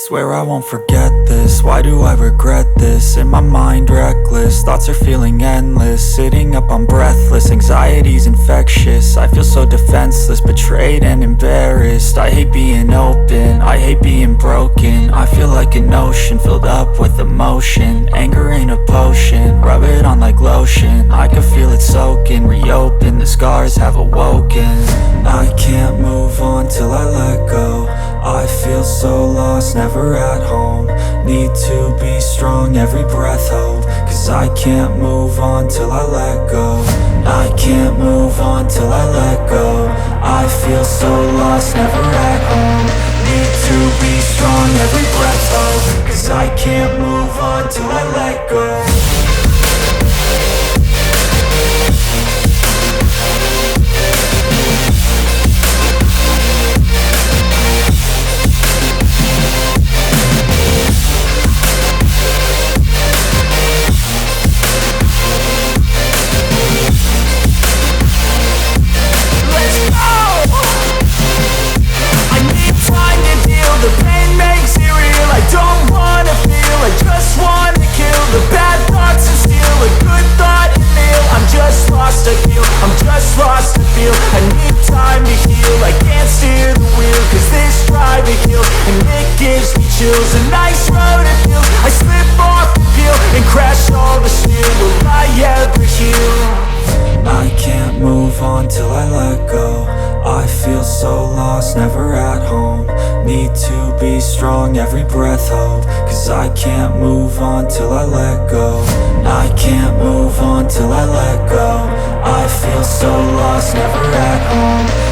Swear I won't forget this, why do I regret this? In my mind reckless, thoughts are feeling endless. Sitting up I'm breathless, anxiety's infectious. I feel so defenseless, betrayed and embarrassed. I hate being open, I hate being broken. I feel like an ocean filled up with emotion. Anger ain't a potion, rub it on like lotion. I can feel it soaking, reopen, the scars have awoken. I can't move on till I let go. I feel so lost, never at home. Need to be strong, every breath hope. Cause I can't move on till I let go. I can't move on till I let go. I feel so lost, never at home. Need to be strong, every breath hope. Cause I can't move on till I let go. I'm just lost to feel. I need time to heal. I can't steer the wheel, cause this driving kills. And it gives me chills. A nice road to feel. I slip off the peel and crash all the steel. Will I ever heal? I can't move on till I let go. I feel so lost, never at home. Need to be strong, every breath hope. Cause I can't move on till I let go. I can't move on till I let go. I feel so lost, never at home.